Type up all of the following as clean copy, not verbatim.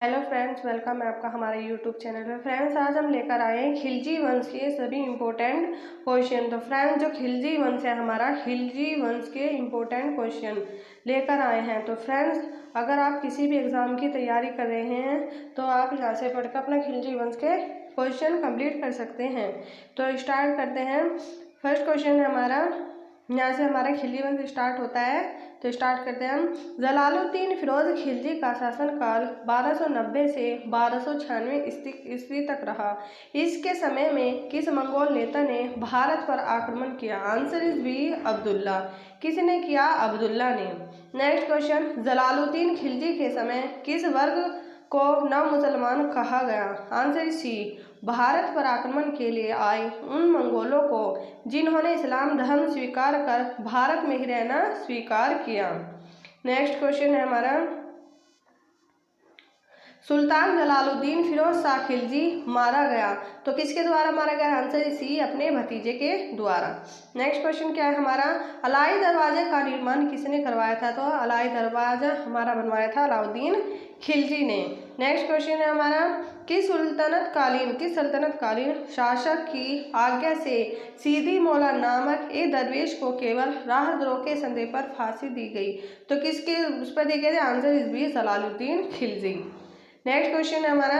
Hello friends, welcome है आपका हमारे यूट्यूब चैनल पे। फ्रेंड्स, आज हम लेकर आए हैं खिलजी वंश के सभी इम्पोर्टेंट क्वेश्चन। तो फ्रेंड्स, जो खिलजी वंश है हमारा, खिलजी वंश के इम्पोर्टेंट क्वेश्चन लेकर आए हैं। तो फ्रेंड्स, अगर आप किसी भी एग्ज़ाम की तैयारी कर रहे हैं तो आप यहाँ से पढ़कर अपना खिलजी वंश के क्वेश्चन कंप्लीट कर सकते हैं। तो स्टार्ट करते हैं। फर्स्ट क्वेश्चन है हमारा, यहाँ से हमारा खिलजी वंश स्टार्ट होता है। तो स्टार्ट करते हैं हम। जलालुद्दीन फिरोज खिलजी का शासनकाल 1290 से 1296 ईस्वी तक रहा। इसके समय में किस मंगोल नेता ने भारत पर आक्रमण किया? Answer is B, Abdullah. किसने किया? अब्दुल्ला ने। नेक्स्ट क्वेश्चन, जलालुद्दीन खिलजी के समय किस वर्ग को नव मुसलमान कहा गया? आंसर इज सी, भारत पर आक्रमण के लिए आए उन मंगोलों को जिन्होंने इस्लाम धर्म स्वीकार कर भारत में ही रहना स्वीकार किया। नेक्स्ट क्वेश्चन है हमारा, सुल्तान जलालुद्दीन फिरोज शाह खिलजी मारा गया तो किसके द्वारा मारा गया? आंसर सी, अपने भतीजे के द्वारा। नेक्स्ट क्वेश्चन क्या है हमारा, अलाई दरवाजे का निर्माण किसने करवाया था? तो अलाई दरवाजा हमारा बनवाया था अलाउद्दीन खिलजी ने। नेक्स्ट क्वेश्चन है हमारा, किस सल्तनत कालीन शासक की आज्ञा से सीदी मौला नामक एक दरवेश को केवल राहद्रोह के संदेह पर फांसी दी गई? तो किसके उस पर दी गई? Answer is B, Jalaluddin Khilji. Next question है हमारा,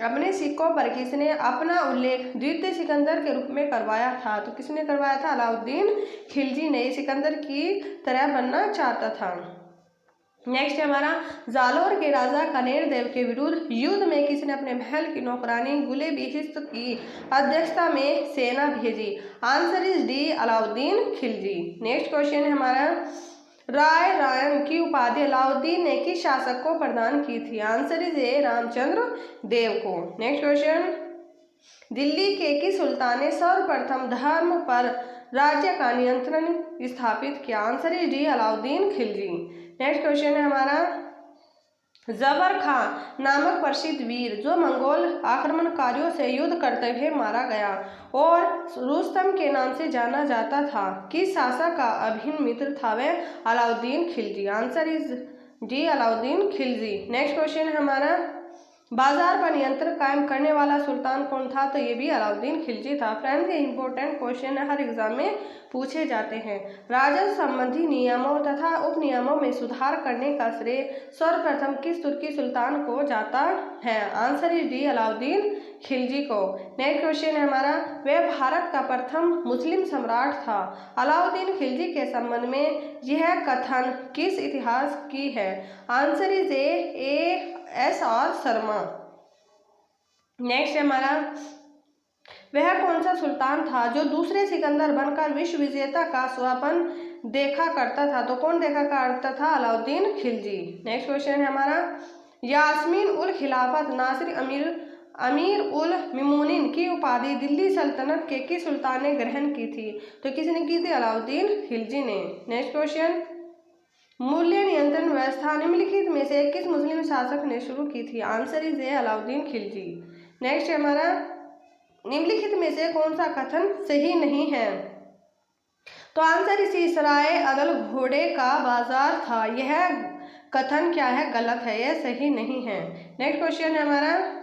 अपने सिक्कों पर किसने अपना उल्लेख द्वितीय सिकंदर के रूप में करवाया था? तो किसने करवाया था? अलाउद्दीन खिलजी ने। सिकंदर की तरह बनना चाहता था। नेक्स्ट है हमारा, जालोर के राजा कनेर देव के विरुद्ध युद्ध में किसने अपने महल की नौकरानी गुले बिहिस्त की अध्यक्षता में सेना भेजी? Answer is D, Alauddin Khilji. Next question है हमारा, राय रायन की उपाधि अलाउद्दीन ने किस शासक को प्रदान की थी? आंसर इज ए, रामचंद्र देव को। नेक्स्ट क्वेश्चन, दिल्ली के किस सुल्तान ने सर्वप्रथम धर्म पर राज्य का नियंत्रण स्थापित किया? Answer is D, Alauddin Khilji. Next question है हमारा, जबर खां नामक प्रसिद्ध वीर जो मंगोल आक्रमणकारियों से युद्ध करते हुए मारा गया और रुस्तम के नाम से जाना जाता था, किस शासक का अभिन्न मित्र था वह? Alauddin Khilji. Answer is D, Alauddin Khilji. Next question है हमारा, बाजार पर नियंत्रण कायम करने वाला सुल्तान कौन था? तो ये भी अलाउद्दीन खिलजी था। फ्रेंड्स, ये इंपॉर्टेंट क्वेश्चन हर एग्जाम में पूछे जाते हैं। राजस्व संबंधी नियमों तथा उप नियमों में सुधार करने का श्रेय सर्वप्रथम किस तुर्की सुल्तान को जाता है? Answer is D, Alauddin Khilji को। नेक्स्ट क्वेश्चन है हमारा, वह भारत का प्रथम मुस्लिम सम्राट था। अलाउद्दीन खिलजी के संबंध में यह कथन किस इतिहास की है? Answer is A S R Sharma. Next है हमारा, वह कौन सा सुल्तान था जो दूसरे सिकंदर बनकर विश्व विजेता का स्वप्न देखा करता था? तो कौन देखा करता था? अलाउद्दीन खिलजी। नेक्स्ट क्वेश्चन है हमारा, यास्मीन उल खिलाफत नासिर अमीर उल मिमूनिन की उपाधि दिल्ली सल्तनत के किस सुल्तान ने ग्रहण की थी? तो किसने की थी? अलाउद्दीन खिलजी ने। नेक्स्ट क्वेश्चन, मूल्य नियंत्रण व्यवस्था निम्नलिखित में से किस मुस्लिम शासक ने शुरू की थी? Answer is A, Alauddin Khilji. Next है हमारा, निम्नलिखित में से कौन सा कथन सही नहीं है? तो आंसर इसी, सराय अदल घोड़े का बाजार था। यह कथन क्या है? गलत है, यह सही नहीं है। नेक्स्ट क्वेश्चन है हमारा,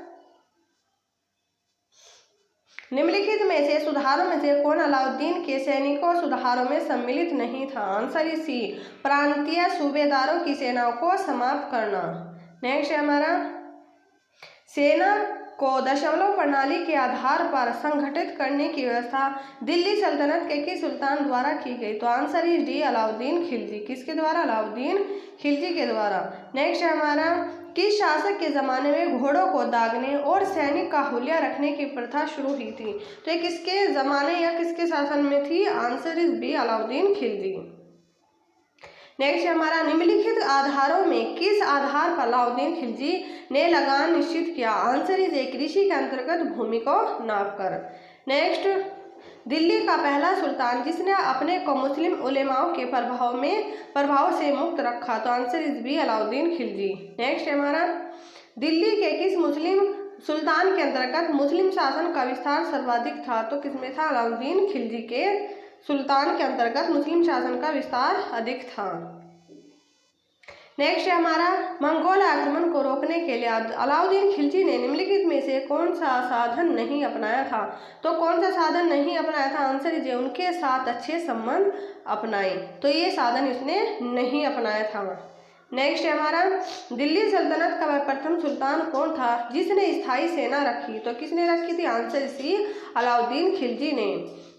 निम्नलिखित में से सुधारों में से कौन अलाउद्दीन के सैनिकों सुधारों में सम्मिलित नहीं था? आंसर इज सी, प्रांतीय सूबेदारों की सेनाओं को समाप्त करना। नेक्स्ट है हमारा, सेना को दशमलव प्रणाली के आधार पर संगठित करने की व्यवस्था दिल्ली सल्तनत के किस सुल्तान द्वारा की गई? तो answer is D, Alauddin Khilji. किसके द्वारा? अलाउद्दीन खिलजी के द्वारा। नेक्स्ट है हमारा, किस शासक के ज़माने में घोड़ों को दागने और सैनिक का हुलिया रखने की प्रथा शुरू हुई थी? तो ये किसके ज़माने या किसके शासन में थी? Answer is B, Alauddin Khilji. Next है हमारा, निम्नलिखित आधारों में किस आधार पर अलाउद्दीन खिलजी ने लगान निश्चित किया? आंसर इज ए, कृषि के अंतर्गत भूमि को नापकर। नेक्स्ट, दिल्ली का पहला सुल्तान जिसने अपने को मुस्लिम उलेमाओं के प्रभाव से मुक्त रखा? तो answer is B, Alauddin Khilji. Next है हमारा, दिल्ली के किस मुस्लिम सुल्तान के अंतर्गत मुस्लिम शासन का विस्तार सर्वाधिक था? तो किसमें था? अलाउद्दीन खिलजी के सुल्तान के अंतर्गत मुस्लिम शासन का विस्तार अधिक था। नेक्स्ट है हमारा मंगोल आक्रमण को रोकने के लिए अलाउद्दीन खिलजी ने निम्नलिखित में से कौन सा साधन नहीं अपनाया था। तो कौन सा साधन नहीं अपनाया था, आंसर इज उनके साथ अच्छे संबंध अपनाए, तो ये साधन इसने नहीं अपनाया था। नेक्स्ट है हमारा दिल्ली सल्तनत का वह प्रथम सुल्तान कौन था जिसने स्थायी सेना रखी। तो किसने रखी थी, आंसर सी अलाउद्दीन खिलजी ने।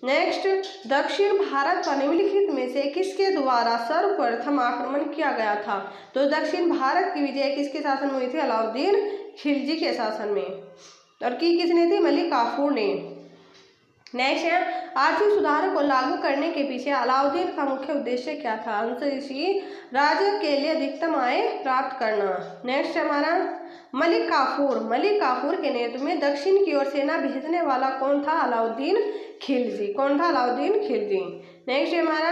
नेक्स्ट दक्षिण भारत पर निम्नलिखित में से किसके द्वारा सर्वप्रथम आक्रमण किया गया था। तो दक्षिण भारत की विजय किसके शासन में हुई थी, अलाउद्दीन खिलजी के शासन में, और की किसने थी, मलिक काफूर ने। नेक्स्ट है आर्थिक सुधारों को लागू करने के पीछे अलाउद्दीन का मुख्य उद्देश्य क्या था, आंसर सी राज्य के लिए अधिकतम आय प्राप्त करना। नेक्स्ट हमारा मलिक काफूर के नेतृत्व में दक्षिण की ओर सेना भेजने वाला कौन था, अलाउद्दीन खिलजी। कौन था, अलाउद्दीन खिलजी। नेक्स्ट हमारा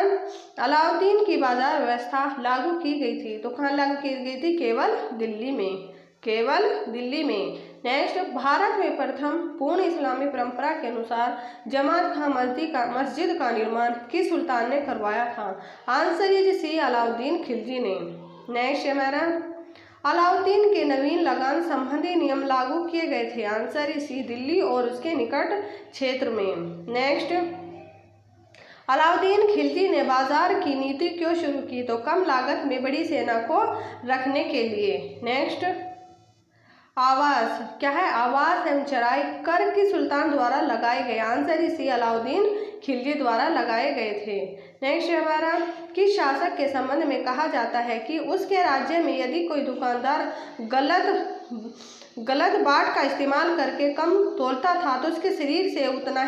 अलाउद्दीन की बाजार व्यवस्था लागू की गई थी, तो कहाँ लागू की गई थी, केवल दिल्ली में। नेक्स्ट भारत में प्रथम पूर्ण इस्लामी परंपरा के अनुसार जमात खां मस्जिद का निर्माण किस सुल्तान ने करवाया था, answer is C Alauddin Khilji ने। नेक्स्ट हमारा अलाउद्दीन के नवीन लगान संबंधी नियम लागू किए गए थे, आंसर इज सी दिल्ली और उसके निकट क्षेत्र में। नेक्स्ट अलाउद्दीन खिलजी ने बाजार की नीति क्यों शुरू की, तो कम लागत में बड़ी सेना को रखने के लिए। नेक्स्ट आवास क्या है, आवास एवं चराई कर किस सुल्तान द्वारा लगाए गए, आंसर इसी अलाउद्दीन खिलजी द्वारा लगाए गए थे। नेक्स्ट हमारा किस शासक के संबंध में कहा जाता है कि उसके राज्य में यदि कोई दुकानदार गलत बाट का इस्तेमाल करके कम तोलता था तो उसके शरीर से उतना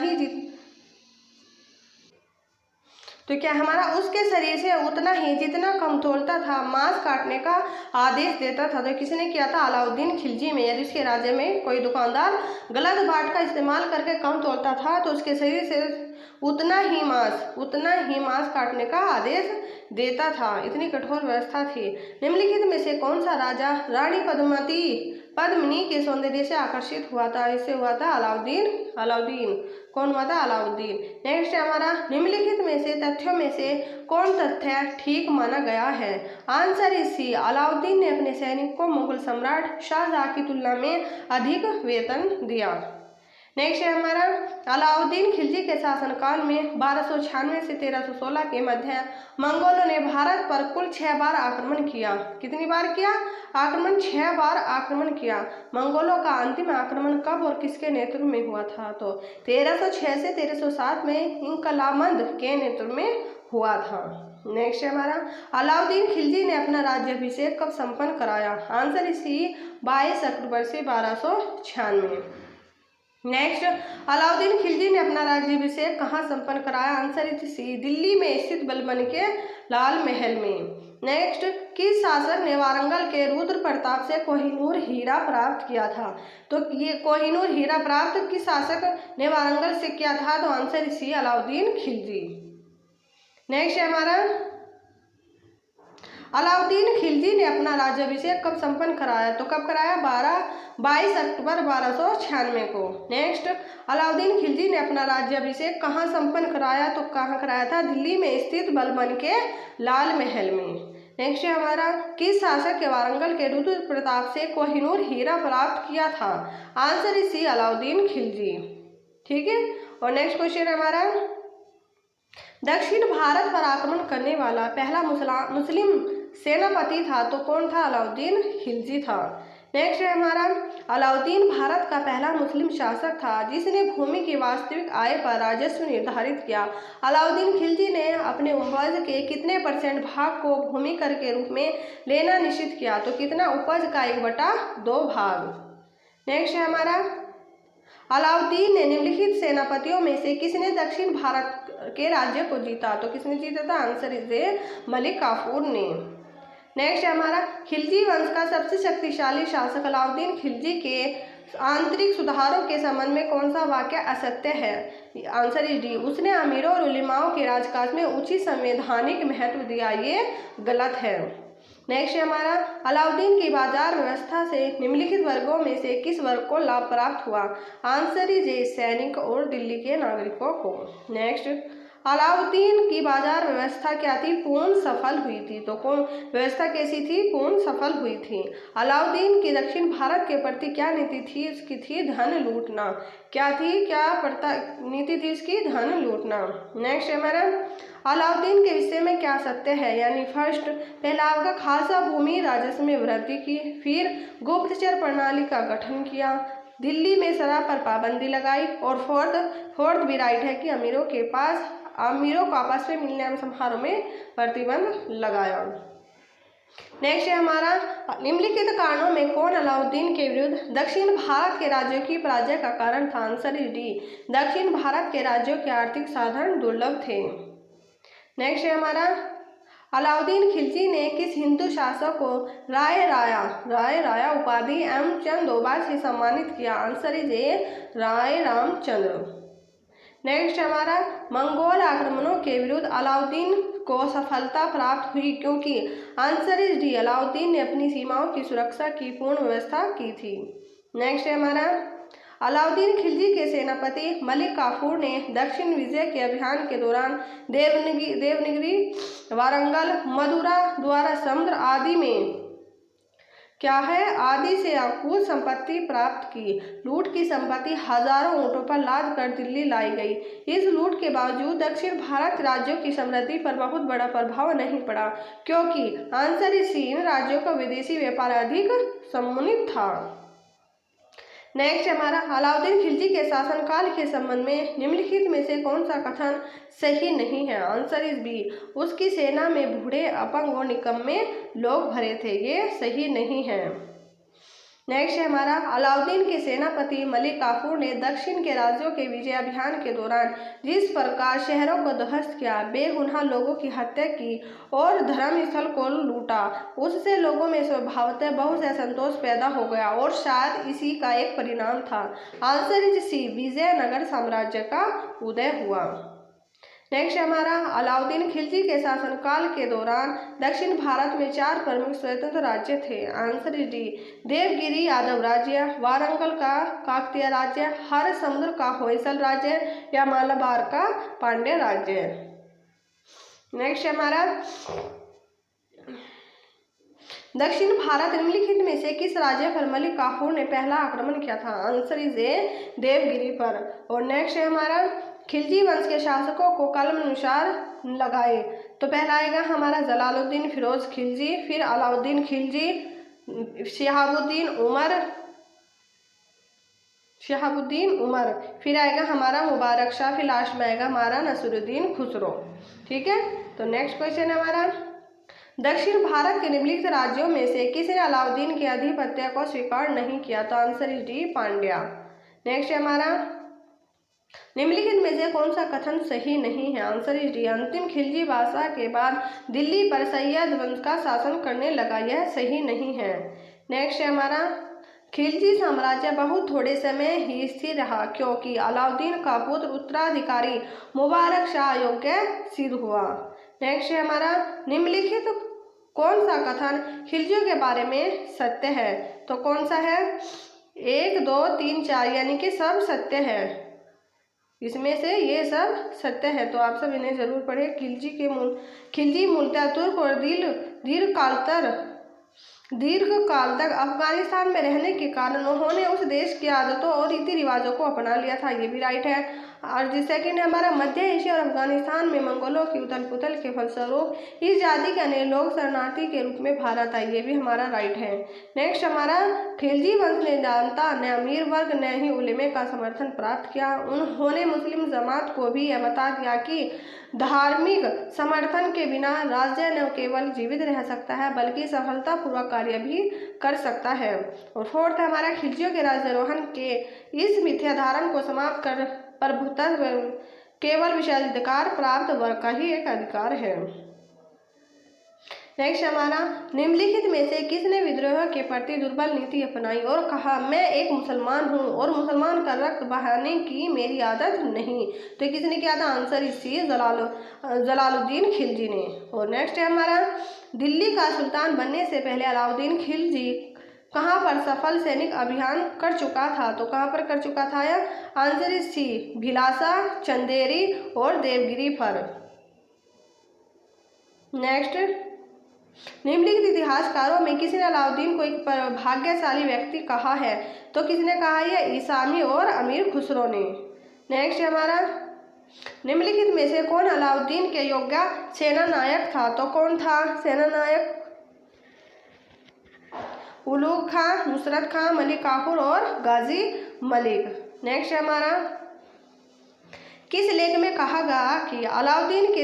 ही जितना कम तोलता था मांस काटने का आदेश देता था। तो किसने किया था, अलाउद्दीन खिलजी में। यदि उसके राज्य में कोई दुकानदार गलत बाट का इस्तेमाल करके कम तोलता था तो उसके शरीर से उतना ही मांस काटने का आदेश देता था। इतनी कठोर व्यवस्था थी। निम्नलिखित में से कौन सा राजा रानी पद्मिनी के सौंदर्य से आकर्षित हुआ था, इससे हुआ था अलाउद्दीन। कौन हुआ था, अलाउद्दीन। नेक्स्ट हमारा निम्नलिखित में से तथ्यों में से कौन तथ्य ठीक माना गया है, आंसर इज सी अलाउद्दीन ने अपने सैनिक को मुगल सम्राट शाहजहां की तुलना में अधिक वेतन दिया। नेक्स्ट है हमारा अलाउद्दीन खिलजी के शासनकाल में 1296 से 1316 के मध्य मंगोलों ने भारत पर कुल 6 बार आक्रमण किया। कितनी बार किया आक्रमण, 6 बार आक्रमण किया। मंगोलों का अंतिम आक्रमण कब और किसके नेतृत्व में हुआ था, तो 1306 से 1307 में इंकलामंद के नेतृत्व में हुआ था। नेक्स्ट हमारा अलाउद्दीन खिलजी ने अपना राज्याभिषेक कब संपन्न कराया, आंसर इसी 22 अक्टूबर से 1296। नेक्स्ट अलाउद्दीन खिलजी ने अपना राज्याभिषेक कहाँ संपन्न कराया, आंसर इज सी दिल्ली में स्थित बलबन के लाल महल में। नेक्स्ट किस शासक ने वारंगल के रुद्र प्रताप से कोहिनूर हीरा प्राप्त किया था, तो ये कोहिनूर हीरा प्राप्त किस शासक ने वारंगल से किया था, तो answer is C Alauddin Khilji. Next हमारा अलाउद्दीन खिलजी ने अपना राज्याभिषेक कब संपन्न कराया, तो कब कराया, 22 अक्टूबर 1296 को। नेक्स्ट अलाउद्दीन खिलजी ने अपना राज्याभिषेक कहाँ संपन्न कराया, तो कहाँ कराया था, दिल्ली में स्थित बलबन के लाल महल में। नेक्स्ट हमारा किस शासक के वारंगल के रुद्र प्रताप से कोहिनूर हीरा प्राप्त किया था, answer is C Alauddin Khilji. ठीक है। और नेक्स्ट क्वेश्चन हमारा दक्षिण भारत पर आक्रमण करने वाला पहला मुस्लिम सेनापति था, तो कौन था, अलाउद्दीन खिलजी था। नेक्स्ट है हमारा अलाउद्दीन भारत का पहला मुस्लिम शासक था जिसने भूमि की वास्तविक आय पर राजस्व निर्धारित किया। अलाउद्दीन खिलजी ने अपने उपज के कितने % भाग को भूमि कर के रूप में लेना निश्चित किया, तो कितना, उपज का 1/2 भाग। नेक्स्ट है हमारा अलाउद्दीन ने निम्नलिखित सेनापतियों में से किसने दक्षिण भारत के राज्य को जीता, तो किसने जीता था, आंसर इज मलिक काफूर ने। नेक्स्ट हमारा खिलजी वंश का सबसे शक्तिशाली शासक अलाउद्दीन खिलजी के आंतरिक सुधारों के संबंध में कौन सा वाक्य असत्य है, आंसर इज डी, उसने अमीरों और उलेमाओं के राजकाज में उचित संवैधानिक महत्व दिया, ये गलत है। नेक्स्ट हमारा अलाउद्दीन की बाजार व्यवस्था से निम्नलिखित वर्गों में से किस वर्ग को लाभ प्राप्त हुआ, आंसर इज ए, सैनिक और दिल्ली के नागरिकों को। नेक्स्ट अलाउद्दीन की बाजार व्यवस्था क्या थी? पूर्ण सफल हुई थी। तो कौन व्यवस्था कैसी थी? पूर्ण सफल हुई थी। अलाउद्दीन की दक्षिण भारत के प्रति क्या नीति थी? इसकी थी धन लूटना। क्या थी? क्या नीति थी इसकी? धन लूटना। नेक्स्ट है हमारा, अलाउद्दीन के विषय में क्या सत्य है? यानी फर्स्ट, पहला आपका खालसा भूमि राजस्व में वृद्धि की, फिर गुप्तचर प्रणाली का गठन किया, दिल्ली में शराब पर पाबंदी लगाई, और फोर्थ भी राइट है कि अमीरों को आपस में मिलने समारोह में प्रतिबंध लगाया। नेक्स्ट है हमारा, निम्नलिखित कारणों में कौन अलाउद्दीन के विरुद्ध दक्षिण भारत के राज्यों की पराजय का कारण था? आंसर इज डी, दक्षिण भारत के राज्यों के आर्थिक साधन दुर्लभ थे। नेक्स्ट है हमारा, अलाउद्दीन खिलजी ने किस हिंदू शासक को राय राया उपाधि एवं चंद 2 बार से सम्मानित किया? Answer is A, Rai Ramchandra. Next हमारा, मंगोल आक्रमणों के विरुद्ध अलाउद्दीन को सफलता प्राप्त हुई क्योंकि? आंसर इज डी, अलाउद्दीन ने अपनी सीमाओं की सुरक्षा की पूर्ण व्यवस्था की थी। नेक्स्ट है हमारा, अलाउद्दीन खिलजी के सेनापति मलिक काफूर ने दक्षिण विजय के अभियान के दौरान देवगिरी, वारंगल, मदुरा द्वारा समुद्र आदि में क्या है? आदि से कुल संपत्ति प्राप्त की। लूट की संपत्ति हजारों ऊंटों पर लाद कर दिल्ली लाई गई। इस लूट के बावजूद दक्षिण भारत राज्यों की समृद्धि पर बहुत बड़ा प्रभाव नहीं पड़ा क्योंकि? आंसर इस, इन राज्यों का विदेशी व्यापार अधिक समुन्नत था। नेक्स्ट हमारा, अलाउद्दीन खिलजी के शासनकाल के संबंध में निम्नलिखित में से कौन सा कथन सही नहीं है? आंसर इज बी, उसकी सेना में बूढ़े, अपंग और निकम्मे लोग भरे थे। ये सही नहीं है। नेक्स्ट है हमारा, अलाउद्दीन के सेनापति मलिक काफूर ने दक्षिण के राज्यों के विजय अभियान के दौरान जिस प्रकार शहरों को ध्वस्त किया, बेगुनाह लोगों की हत्या की और धर्म स्थल को लूटा, उससे लोगों में स्वभावतः बहुत से असंतोष पैदा हो गया और शायद इसी का एक परिणाम था। आंसर इज सी, विजयनगर साम्राज्य का उदय हुआ। नेक्स्ट हमारा, अलाउद्दीन खिलजी के शासनकाल के दौरान दक्षिण भारत में 4 प्रमुख स्वतंत्र राज्य थे। Answer is D, Devagiri Yadav राज्य, वारंगल का काकतीय राज्य, हर समुद्र का होयसल राज्य या मालाबार का पांड्य राज्य। नेक्स्ट हमारा, दक्षिण भारत निम्नलिखित में से किस राज्य पर मलिक काफूर ने पहला आक्रमण किया था? आंसर इज ए, देवगिरी पर। और नेक्स्ट है हमारा, खिलजी वंश के शासकों को क्रमानुसार लगाए। तो पहला आएगा हमारा जलालुद्दीन फिरोज खिलजी, फिर अलाउद्दीन खिलजी, शहाबुद्दीन उमर, फिर आएगा हमारा मुबारक शाह, फिर लास्ट में आएगा हमारा नसीरुद्दीन खुसरो। ठीक है, तो नेक्स्ट क्वेश्चन है हमारा, दक्षिण भारत के निम्नलिखित राज्यों में से किसने अलाउद्दीन के आधिपत्य को स्वीकार नहीं किया? तो answer is D, Pandya. Next है हमारा, निम्नलिखित में से कौन सा कथन सही नहीं है? आंसर इज डी, अंतिम खिलजी बादशाह के बाद दिल्ली पर सैयद वंश का शासन करने लगा। यह सही नहीं है। नेक्स्ट है हमारा, खिलजी साम्राज्य बहुत थोड़े समय ही स्थिर रहा क्योंकि अलाउद्दीन का पुत्र उत्तराधिकारी मुबारक शाह योग्य सिद्ध हुआ। नेक्स्ट है हमारा, निम्नलिखित कौन सा कथन खिलजियों के बारे में सत्य है? तो कौन सा है? 1, 2, 3, 4 यानी कि सब सत्य है। इसमें से ये सब सत्य है, तो आप सब इन्हें जरूर पढ़ें। खिलजी मूलतः तुर्क और दीर्घ काल तक अफगानिस्तान में रहने के कारण उन्होंने उस देश की आदतों और रीति रिवाजों को अपना लिया था। ये भी राइट है। और सेकंड हमारा, मध्य एशिया और अफगानिस्तान में मंगोलों की उथल पुथल के फलस्वरूप इस जाति के अनेक लोग शरणार्थी के रूप में भारत आए। ये भी हमारा राइट है। नेक्स्ट हमारा, खिलजी वंश ने जानता न अमीर वर्ग न ही उलेमे का समर्थन प्राप्त किया। उन्होंने मुस्लिम जमात को भी यह बता दिया कि धार्मिक समर्थन के बिना राज्य न केवल जीवित रह सकता है बल्कि सफलतापूर्वक कार्य भी कर सकता है। और फोर्थ हमारा, खिलजियों के राज्यारोहण के इस मिथ्या धारणा को समाप्त कर प्रभुत्व केवल विशेषाधिकार प्राप्त वर्ग का ही एक अधिकार है। नेक्स्ट हमारा, निम्नलिखित में से किसने विद्रोह के प्रति दुर्बल नीति अपनाई और कहा मैं एक मुसलमान हूँ और मुसलमान का रक्त बहाने की मेरी आदत नहीं? तो किसने किया था? आंसर इसी, जलालुद्दीन खिलजी ने। और नेक्स्ट है हमारा, दिल्ली का सुल्तान बनने से पहले अलाउद्दीन खिलजी कहाँ पर सफल सैनिक अभियान कर चुका था? तो कहाँ पर कर चुका था यह? आंसर इज सी, भिलासा, चंदेरी और देवगिरी पर। नेक्स्ट, निम्नलिखित इतिहासकारों में किसने अलाउद्दीन को एक भाग्यशाली व्यक्ति कहा है? तो किसने कहा है? ईसामी और अमीर खुसरो ने। नेक्स्ट हमारा, निम्नलिखित में से कौन अलाउद्दीन के योग्य सेना नायक था? तो कौन था सेना नायक? उलूग खां, नुसरत खां, मलिक काफूर और गाजी मलिक। नेक्स्ट हमारा, किस लेख में कहा गया कि अलाउद्दीन के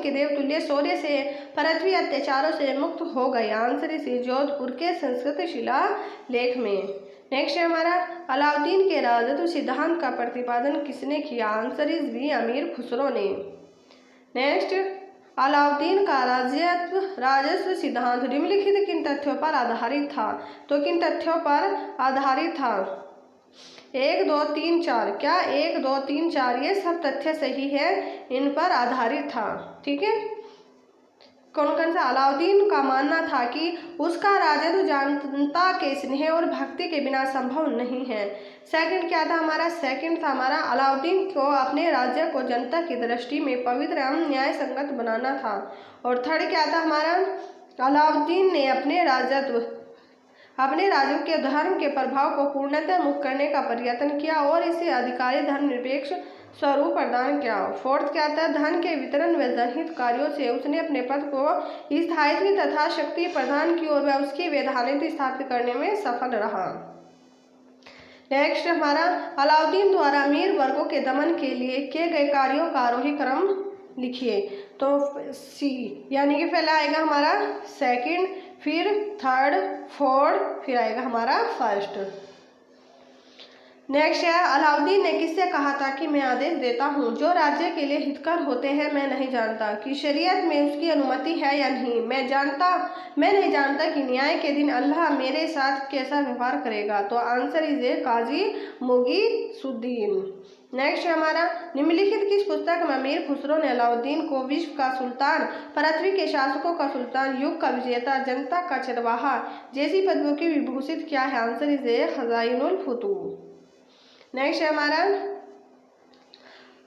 देवतुल्य शौर्य से पृथ्वी अत्याचारों से मुक्त हो गई? आंसर इसी, जोधपुर के संस्कृत शिला लेख में। नेक्स्ट है हमारा, अलाउद्दीन के राजत्व सिद्धांत का प्रतिपादन किसने किया? आंसर इज बी, अमीर खुसरो ने। नेक्स्ट, अलाउद्दीन का राजस्व सिद्धांत निम्नलिखित किन तथ्यों पर आधारित था? तो किन तथ्यों पर आधारित था? 1, 2, 3, 4। क्या 1, 2, 3, 4 ये सब तथ्य सही है? इन पर आधारित था। ठीक है, कौन कौन सा? अलाउद्दीन का मानना था कि उसका राजत्व जनता के स्नेह और भक्ति के बिना संभव नहीं है। सेकंड क्या था हमारा? सेकंड था हमारा, अलाउद्दीन को अपने राज्य को जनता की दृष्टि में पवित्र एवं न्याय संगत बनाना था। और थर्ड क्या था हमारा? अलाउद्दीन ने अपने राज्यों के धर्म के प्रभाव को पूर्णतः मुक्त करने का प्रयत्न किया और इसे अधिकारी धर्मनिरपेक्ष स्वरूप प्रदान किया। फोर्थ क्या था? धन के वितरण व जनहित कार्यों से उसने अपने पद को स्थायित्व तथा शक्ति प्रदान की और वह उसकी वैधानिक स्थापित करने में सफल रहा। नेक्स्ट हमारा, अलाउद्दीन द्वारा अमीर वर्गों के दमन के लिए किए गए कार्यों का आरोही क्रम लिखिए। तो सी, यानी कि पहला आएगा हमारा सेकंड, फिर थर्ड, फोर्थ, फिर आएगा हमारा फर्स्ट। नेक्स्ट है, अलाउद्दीन ने किससे कहा था कि मैं आदेश देता हूँ जो राज्य के लिए हितकर होते हैं मैं नहीं जानता कि शरीयत में उसकी अनुमति है या नहीं। मैं नहीं जानता कि न्याय के दिन अल्लाह मेरे साथ कैसा व्यवहार करेगा। तो answer is A, Qazi Mughisuddin. Next है हमारा, निम्नलिखित किस पुस्तक में अमीर खुसरो ने अलाउद्दीन को विश्व का सुल्तान, पृथ्वी के शासकों का सुल्तान, युग का विजेता, जनता का चरवाहा जैसी पदवियों की विभूषित किया है? Answer is A, Khazainul Futuh. Next है हमारा,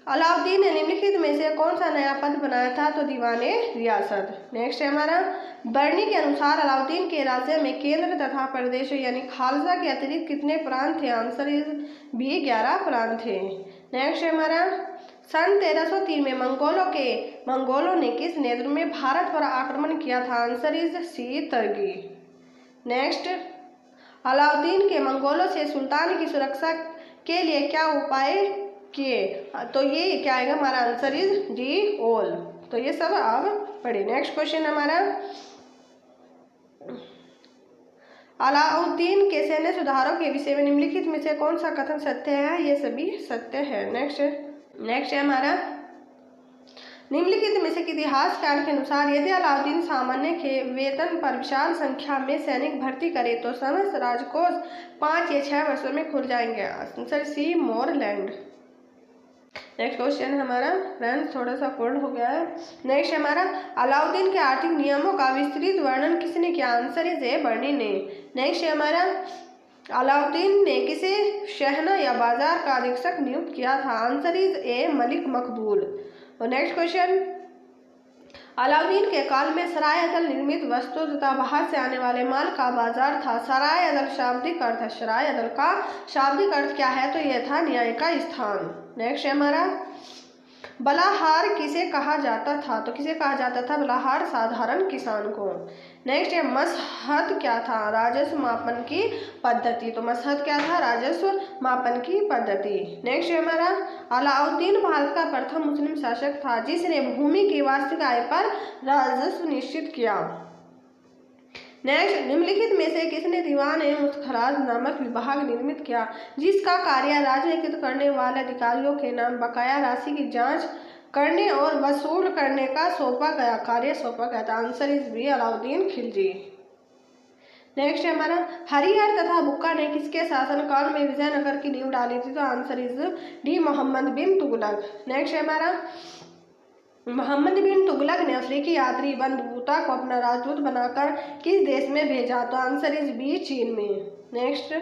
अलाउद्दीन ने निम्नलिखित में से कौन सा नया पद बनाया था? तो दीवाने रियासत। नेक्स्ट है हमारा, बरनी के अनुसार अलाउद्दीन के राज्य में केंद्र तथा प्रदेश यानी खालसा के अतिरिक्त कितने प्रांत थे? आंसर इज बी, 11 प्रांत थे। नेक्स्ट है हमारा, सन 1303 में मंगोलों ने किस नेत्र में भारत पर आक्रमण किया था? Answer is C, Targhi. Next, Alauddin के मंगोलों से सुल्तान की सुरक्षा के लिए क्या उपाय किए? तो ये क्या आएगा हमारा? आंसर इज डी, ओल। तो ये सब अब पढ़े। नेक्स्ट क्वेश्चन हमारा, अलाउद्दीन के सैन्य सुधारों के विषय में निम्नलिखित में से कौन सा कथन सत्य है? ये सभी सत्य है। नेक्स्ट है हमारा, निम्नलिखित में से इतिहासकार के अनुसार यदि अलाउद्दीन सामान्य के वेतन पर विशाल संख्या में सैनिक भर्ती करे तो समस्त राजकोष 5 या 6 वर्षों में खुल जाएंगे? आंसर सी, मोरलैंड। नेक्स्ट क्वेश्चन हमारा, फ्रेंड्स थोड़ा सा फोल्ड हो गया है। नेक्स्ट हमारा, अलाउद्दीन के आर्थिक नियमों का विस्तृत वर्णन किसने किया? आंसर इज ए, बर्नी ने। नेक्स्ट हमारा, अलाउद्दीन ने किसे शहना या बाजार का अधीक्षक नियुक्त किया था? आंसर इज ए, मलिक मकबूल। और नेक्स्ट क्वेश्चन, अलाउद्दीन के काल में सराय अदल निर्मित वस्तु तथा बाहर से आने वाले माल का बाजार था। सराय अदल शाब्दिक अर्थ है, सराय अदल का शाब्दिक अर्थ क्या है? तो यह था न्याय का स्थान। नेक्स्ट है हमारा, बलाहार किसे कहा जाता था? तो किसे कहा जाता था? बलाहार साधारण किसान को। नेक्स्ट है, मसहद क्या था? राजस्व मापन की पद्धति। तो मसहद क्या था? राजस्व मापन की पद्धति। नेक्स्ट है हमारा, अलाउद्दीन भारत का प्रथम मुस्लिम शासक था जिसने भूमि की वार्षिक आय पर राजस्व निश्चित किया। नेक्स्ट, निम्नलिखित में से किसने दीवान-ए-मुस्तखराज नामक विभाग निर्मित किया जिसका कार्य राजनीतिक करने वाले अधिकारियों के नाम बकाया राशि की जांच करने और वसूल करने का कार्य सौंपा गया था? Answer is B, Alauddin Khilji. Next है हमारा, हरिहर तथा बुक्का ने किसके शासनकाल में विजयनगर की नींव डाली थी? तो answer is D, Mohammad bin Tughlaq. Next है हमारा, मोहम्मद बिन तुगलक ने अफ्रीकी यात्री बंधु बतूता को अपना राजदूत बनाकर किस देश में भेजा? तो आंसर इज बी, चीन में। नेक्स्ट,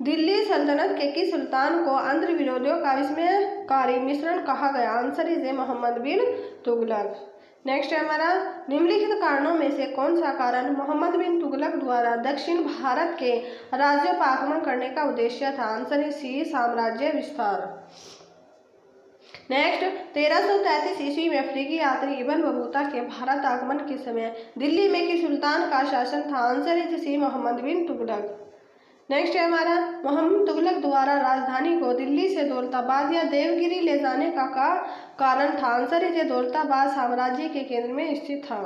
दिल्ली सल्तनत के किस सुल्तान को अंतर विरोधियों का विस्मयकारी मिश्रण कहा गया? Answer is A, Mohammad bin Tughlaq. Next है हमारा, निम्नलिखित कारणों में से कौन सा कारण मोहम्मद बिन तुगलक द्वारा दक्षिण भारत के राज्यों पर आक्रमण करने का उद्देश्य था? आंसर इज सी, साम्राज्य विस्तार। नेक्स्ट, 1333 ईस्वी में अफ्रीकी यात्री इब्न बतूता के भारत आगमन के समय दिल्ली में किस सुल्तान का शासन था? Answer is C, Mohammad bin Tughlaq. Next है हमारा, मोहम्मद तुगलक द्वारा राजधानी को दिल्ली से दौलताबाद या देवगिरी ले जाने का कारण था? आंसर इज दौलताबाद साम्राज्य के केंद्र में स्थित था।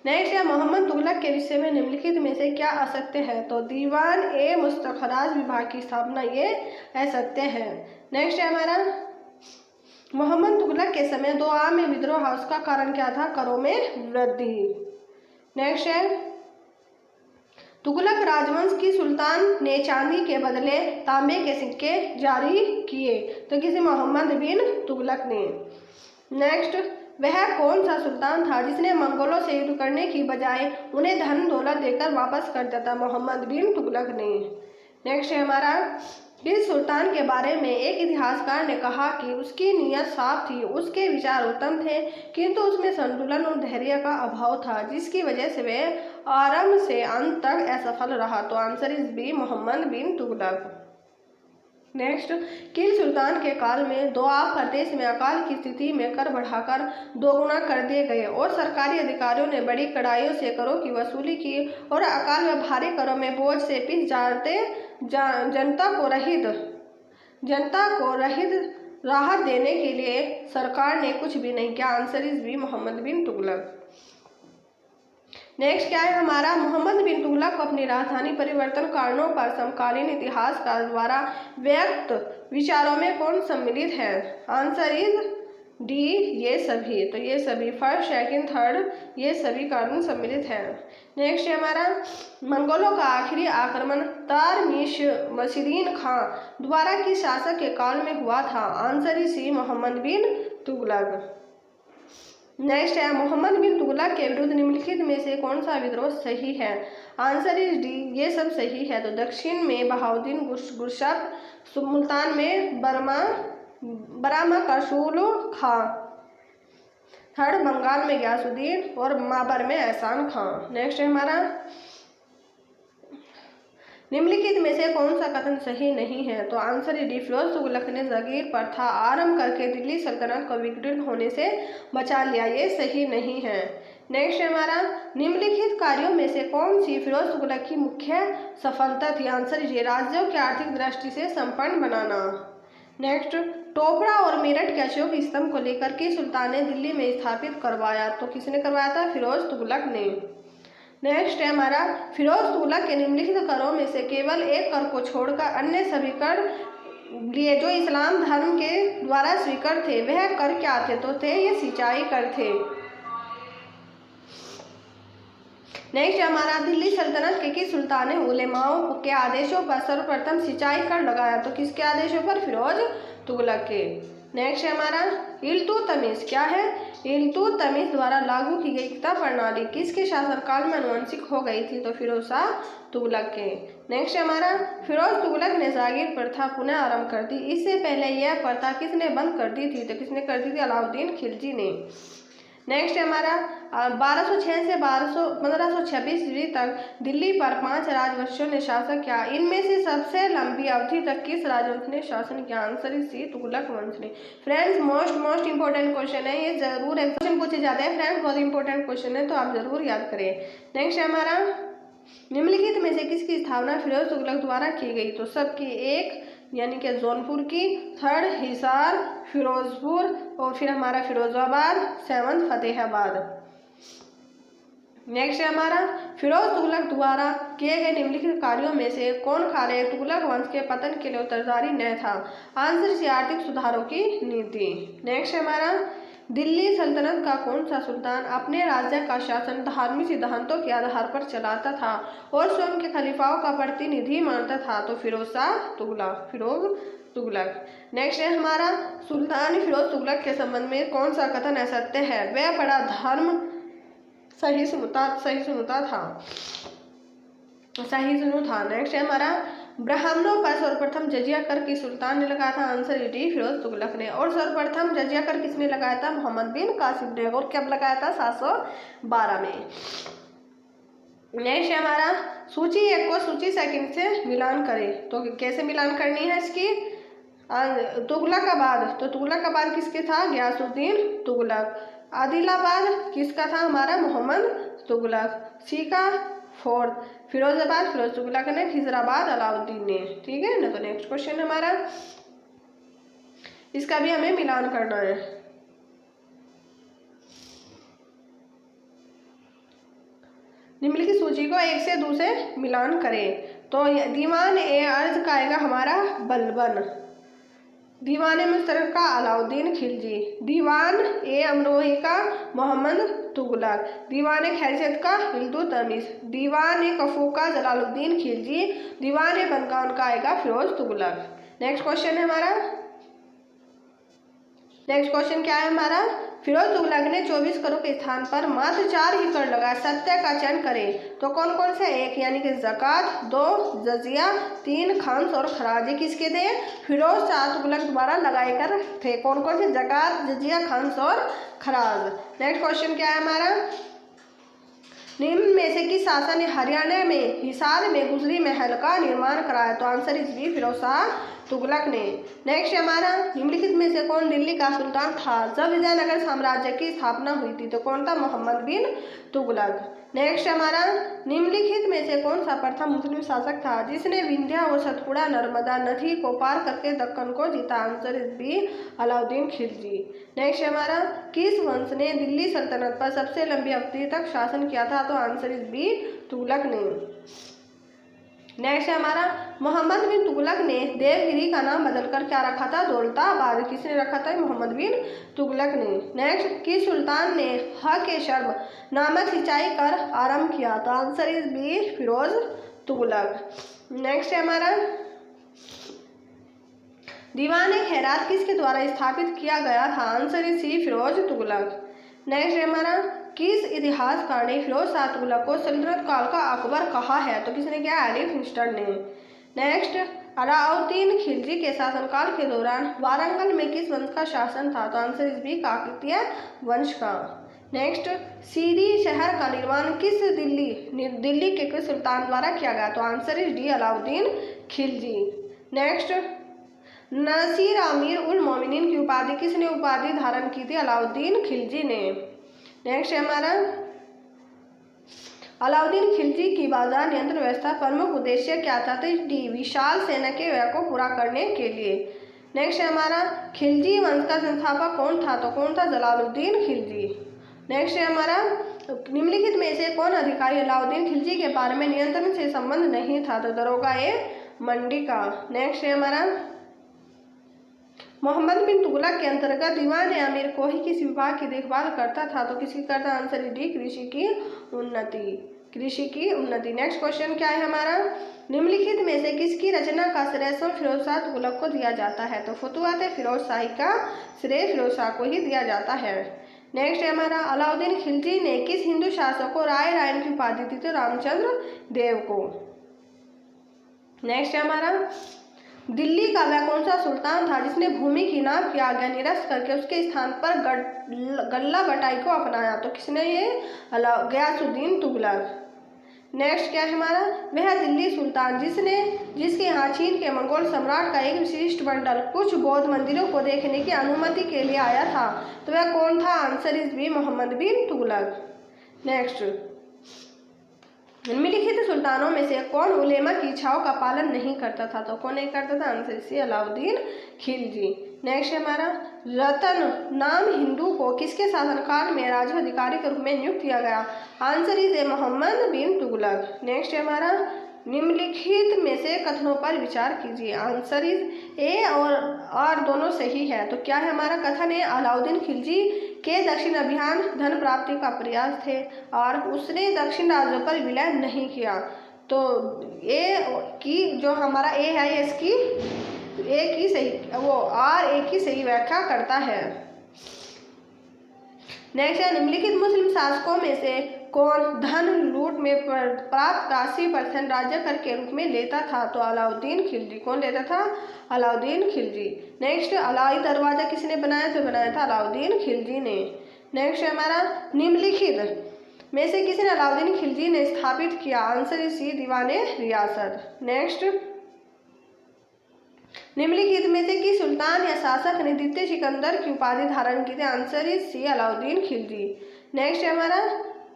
नेक्स्ट है, मोहम्मद तुगलक के विषय में निम्नलिखित में से क्या असत्य है? तो दीवान ए मुस्तखराज विभाग की स्थापना ये असत्य है। नेक्स्ट है हमारा, मोहम्मद तुगलक के समय 2 आम विद्रोह, उसका कारण क्या था? करों में वृद्धि। नेक्स्ट है, तुगलक राजवंश की सुल्तान ने चांदी के बदले तांबे के सिक्के जारी किए? तो किसी मोहम्मद बिन तुगलक ने। नेक्स्ट, वह कौन सा सुल्तान था जिसने मंगोलों से युद्ध करने की बजाय उन्हें धन दौलत देकर वापस कर दिया था? मोहम्मद बिन तुगलक ने। नेक्स्ट है हमारा, इस सुल्तान के बारे में एक इतिहासकार ने कहा कि उसकी नीयत साफ थी, उसके विचार उत्तम थे, किंतु उसमें संतुलन और धैर्य का अभाव था, जिसकी वजह से वह आरंभ से अंत तक असफल रहा। तो answer is B, Mohammad bin Tughlaq. Next, किल सुल्तान के काल में दोआब प्रदेश में अकाल की स्थिति में कर बढ़ाकर 2 गुना कर दिए गए और सरकारी अधिकारियों ने बड़ी कड़ाइयों से करों की वसूली की और अकाल में भारी करों में बोझ से पिस जाते जनता को राहत देने के लिए सरकार ने कुछ भी नहीं किया। Answer is B, Mohammad bin Tughlaq. Next क्या है हमारा, मोहम्मद बिन तुगलक को अपनी राजधानी परिवर्तन कारणों पर समकालीन इतिहासकार द्वारा व्यक्त विचारों में कौन सम्मिलित है? आंसर इज डी, ये सभी। तो ये सभी, फर्स्ट, सेकंड, थर्ड, ये सभी कारण सम्मिलित है। नेक्स्ट है हमारा, मंगोलों का आखिरी आक्रमण तारमिशरीन खां द्वारा किस शासक के काल में हुआ था? Answer is C, Mohammad bin Tughlaq. Next है, मोहम्मद बिन तुगलक के विरुद्ध निम्नलिखित में से कौन सा विद्रोह सही है? आंसर इज डी, ये सब सही है। तो दक्षिण में बहाउद्दीन गुरशक, मुल्तान में बरामा कसूल खां, थर्ड बंगाल में गयासुद्दीन और माबर में एहसान खां। नेक्स्ट है हमारा, निम्नलिखित में से कौन सा कथन सही नहीं है? तो आंसर डी, फिरोज तुगलक ने जागीर प्रथा आरंभ करके दिल्ली सल्तनत को विघटित होने से बचा लिया, ये सही नहीं है। नेक्स्ट है हमारा, निम्नलिखित कार्यों में से कौन सी फिरोज तुगलक की मुख्य सफलता थी? आंसर डी, राज्यों के आर्थिक दृष्टि से संपन्न बनाना। नेक्स्ट, टोपरा और मेरठ के अशोक स्तंभ को लेकर किस सुल्तान ने दिल्ली में स्थापित करवाया? तो किसने करवाया था? फिरोज तुगलक ने। नेक्स्ट है हमारा, फिरोज तुगलक के निम्नलिखित करों में से केवल एक कर को छोड़कर अन्य सभी कर लिए जो इस्लाम धर्म के द्वारा स्वीकार थे, वह कर क्या थे? तो थे ये सिंचाई कर थे। नेक्स्ट हमारा, दिल्ली सल्तनत के किस सुल्तान ने उलेमाओं के आदेशों पर सर्वप्रथम सिंचाई कर लगाया? तो किसके आदेशों पर? फिरोज तुगलक के। नेक्स्ट है हमारा, इल्तुतमिश क्या है? इल्तुतमिश द्वारा लागू की गई किताब प्रणाली किसके शासनकाल में आनुवंशिक हो गई थी? तो फिरोज शाह तुगलक के। नेक्स्ट हमारा, फिरोज तुगलक ने जागीर प्रथा पुनः आरंभ कर दी, इससे पहले यह प्रथा किसने बंद कर दी थी? तो किसने कर दी थी? अलाउद्दीन खिलजी ने। नेक्स्ट हमारा, 1206 से 1526 ईस्वी तक दिल्ली पर 5 राजवंशियों ने शासन किया, इनमें से सबसे लंबी अवधि तक किस राजवंश ने शासन किया? आंसर इज सी, तुगलक वंश ने। फ्रेंड्स, मोस्ट इंपॉर्टेंट क्वेश्चन है, ये जरूर क्वेश्चन पूछे जाते हैं फ्रेंड्स, बहुत इंपॉर्टेंट क्वेश्चन है, तो आप जरूर याद करें। नेक्स्ट हमारा, निम्नलिखित में से किसकी स्थापना फिरोज तुगलक द्वारा की गई? तो सबकी एक, यानी कि जौनपुर की, थर्ड हिसार, फिरोजपुर और फिर हमारा फिरोजाबाद, सेवंथ फतेहाबाद। नेक्स्ट है हमारा, फिरोज तुगलक द्वारा किए गए निम्नलिखित कार्यों में से कौन कार्य तुगलक वंश के पतन के लिए उत्तरदायी न था? आंसर से आर्थिक सुधारों की नीति। नेक्स्ट है हमारा, दिल्ली सल्तनत का कौन सा सुल्तान अपने राज्य का शासन धार्मिक सिद्धांतों के आधार पर चलाता था और स्वयं के खलीफाओं का प्रतिनिधि मानता था? तो फिरोज शाह तुगलक, फिरोज तुगलक। नेक्स्ट है हमारा, सुल्तान फिरोज तुगलक के संबंध में कौन सा कथन असत्य है? वह बड़ा धर्म सहिष्णु था। नेक्स्ट है हमारा, ब्राह्मणों पर सर्वप्रथम जजिया कर किस सुल्तान ने लगाया था? आंसर डी, फिरोज तुगलक ने। और सर्वप्रथम जजिया कर किसने लगाया था? मोहम्मद बिन कासिम ने। और कब लगाया था? 712 में। नेक्स्ट है हमारा, सूची 1 को सूची 2 से मिलान करें। तो कैसे मिलान करनी है इसकी? तुगलकाबाद, तो तुगलकाबाद किसके था? गयासुद्दीन तुगलक। आदिलाबाद किसका था? हमारा मोहम्मद तुगलक। सीका फोर्थ, फिरोजाबाद फिरोज तुगलक ने। खिजराबाद अलाउद्दीन ने। ठीक है ना। तो नेक्स्ट क्वेश्चन हमारा, इसका भी हमें मिलान करना है। निम्नलिखित सूची को 1 से 2 से मिलान करें। तो दीवान ए अर्ज का आएगा हमारा बलबन, दीवान मुश्तरक का अलाउद्दीन खिलजी, दीवान ए अमरोही का मोहम्मद तुगलक, दीवान खैरियत का इल्तुतमिश, दीवान कफू का जलालुद्दीन खिलजी, दीवान बनगान का आएगा फिरोज तुगलक। नेक्स्ट क्वेश्चन है हमारा, नेक्स्ट क्वेश्चन क्या है हमारा? फिरोज तुगलक ने 24 करोड़ के स्थान पर मात्र 4 ही कर लगाया। सत्य का चयन करें। तो कौन कौन से? 1 यानी कि ज़कात, 2 जजिया, 3 खम्स और खराज। किसके थे? फिरोज शाह तुगलक द्वारा लगाए कर थे। कौन कौन से? ज़कात, जजिया, खम्स और खराज। नेक्स्ट क्वेश्चन क्या है हमारा? निम्न में से किस शासक ने हरियाणा में हिसार में गुजरी महल का निर्माण कराया? तो answer is B, Firoz Shah Tughlaq ने। नेक्स्ट हमारा, निम्नलिखित में से कौन दिल्ली का सुल्तान था जब विजयनगर साम्राज्य की स्थापना हुई थी? तो कौन था? मोहम्मद बिन तुगलक। नेक्स्ट हमारा, निम्नलिखित में से कौन सा प्रथम मुस्लिम शासक था जिसने विंध्या और सतपुड़ा नर्मदा नदी को पार करके दक्कन को जीता? Answer is B, Alauddin Khilji. Next हमारा, किस वंश ने दिल्ली सल्तनत पर सबसे लंबी अवधि तक शासन किया था? तो आंसर इज बी, तुगलक ने। नेक्स्ट है हमारा, मोहम्मद बिन तुगलक ने देवगिरी का नाम बदलकर क्या रखा था? दौलताबाद। किसने रखा था? मोहम्मद बिन तुगलक ने। नेक्स्ट, किस सुल्तान ने ह-के-शर्ब नामक सिंचाई कर आरंभ किया? तो answer is B, Firoz Tughlaq. Next है हमारा, दीवान खैरात किसके द्वारा स्थापित किया गया था? Answer is C, Firoz Tughlaq. Next है हमारा, किस इतिहासकार ने फिरोज शाह तुगलक को सल्तनत काल का अकबर कहा है? तो किसने किया? एलिफिंस्टन ने। नेक्स्ट, अलाउद्दीन खिलजी के शासनकाल के दौरान वारंगल में किस वंश का शासन था? तो आंसर इज बी, काकतीय वंश का। नेक्स्ट, सीरी शहर का निर्माण दिल्ली के किस सुल्तान द्वारा किया गया? तो answer is D, Alauddin Khilji. Next, नसीर अमीर उल मोमिनीन की उपाधि किसने उपाधि धारण की थी? अलाउद्दीन खिलजी ने। नेक्स्ट है हमारा, अलाउद्दीन खिलजी की बाजार नियंत्रण व्यवस्था प्रमुख उद्देश्य क्या था? तो डी, विशाल सेना के व्यय को पूरा करने के लिए। नेक्स्ट है हमारा, खिलजी वंश का संस्थापक कौन था? तो कौन था? जलालुद्दीन खिलजी। नेक्स्ट है हमारा, निम्नलिखित में से कौन अधिकारी अलाउद्दीन खिलजी के बारे में नियंत्रण से संबंध नहीं था? तो दरोगा ए मंडी का। नेक्स्ट है हमारा, मोहम्मद बिन तुगलक के अंतर्गत दीवान अमीर कोही किस विभाग की देखभाल करता था? तो किसकी करता? आंसर डी, कृषि की उन्नति। नेक्स्ट क्वेश्चन क्या है हमारा, निम्नलिखित में से किसकी रचना का श्रेय फिरोज शाह तुगलक को दिया जाता है? तो फतुहात फिरोज शाही का श्रेय फिरोज शाह को ही दिया जाता है। नेक्स्ट है हमारा, अलाउद्दीन खिलजी ने किस हिंदू शासक को रायन की उपाधि दी? तो रामचंद्र देव को। नेक्स्ट है हमारा, दिल्ली का वह कौन सा सुल्तान था जिसने भूमि की नाप की आज्ञा निरस्त करके उसके स्थान पर गल्ला बटाई को अपनाया? तो किसने? ये गयासुद्दीन तुगलक। नेक्स्ट क्या है हमारा, वह दिल्ली सुल्तान जिसके यहाँ चीन के मंगोल सम्राट का एक विशिष्ट मंडल कुछ बौद्ध मंदिरों को देखने की अनुमति के लिए आया था? तो वह कौन था? Answer is B, Mohammad bin Tughlaq. Next, निम्नलिखित सुल्तानों में से कौन उलेमा की इच्छाओं का पालन नहीं करता था? तो कौन नहीं करता था? Answer C, Alauddin Khilji. Next है हमारा, रतन नाम हिंदू को किसके शासनकाल में राज्य अधिकारी के रूप में नियुक्त किया गया? Answer is A, Mohammad bin Tughlaq. Next है हमारा, निम्नलिखित में से कथनों पर विचार कीजिए। आंसर इज ए और दोनों सही है। तो क्या है हमारा कथन है? अलाउद्दीन खिलजी के दक्षिण अभियान धन प्राप्ति का प्रयास थे और उसने दक्षिण राज्यों पर विलय नहीं किया। तो ए की जो हमारा ए है इसकी ए की सही वो आर ए की सही व्याख्या करता है। नेक्स्ट है निम्नलिखित मुस्लिम शासकों में से कौन धन लूट में प्राप्त का 80% राज्य कर के रूप में लेता था? तो अलाउद्दीन खिलजी। कौन लेता था? अलाउद्दीन खिलजी। नेक्स्ट अलाई दरवाजा किसने बनाया? तो बनाया था अलाउद्दीन खिलजी ने। नेक्स्ट है हमारा निम्नलिखित में से किसने अलाउद्दीन खिलजी ने स्थापित किया? आंसर इज सी दीवाने रियासत। नेक्स्ट निम्नलिखित में से किस सुल्तान या शासक ने द्वितीय सिकंदर की उपाधि धारण की थी? Answer is C Alauddin Khilji. Next है हमारा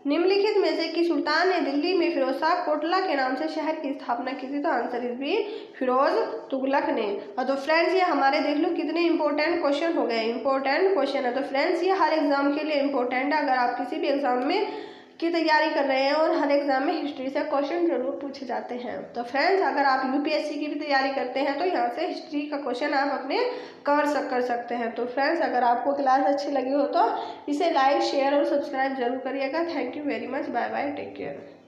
निम्नलिखित में से किस सुल्तान ने दिल्ली में फिरोज शाह कोटला के नाम से शहर की स्थापना की थी? तो answer is B Firoz Tughlaq ने। और तो फ्रेंड्स ये हमारे देख लो कितने इंपॉर्टेंट क्वेश्चन हो गए, इंपॉर्टेंट क्वेश्चन है। तो फ्रेंड्स ये हर एग्जाम के लिए इंपॉर्टेंट है। अगर आप किसी भी एग्जाम में की तैयारी कर रहे हैं और हर एग्जाम में हिस्ट्री से क्वेश्चन जरूर पूछे जाते हैं। तो फ्रेंड्स अगर आप यूपीएससी की भी तैयारी करते हैं तो यहाँ से हिस्ट्री का क्वेश्चन आप अपने कर सकते हैं। तो फ्रेंड्स अगर आपको क्लास अच्छी लगी हो तो इसे लाइक शेयर और सब्सक्राइब जरूर करिएगा। Thank you very much. Bye bye, take care.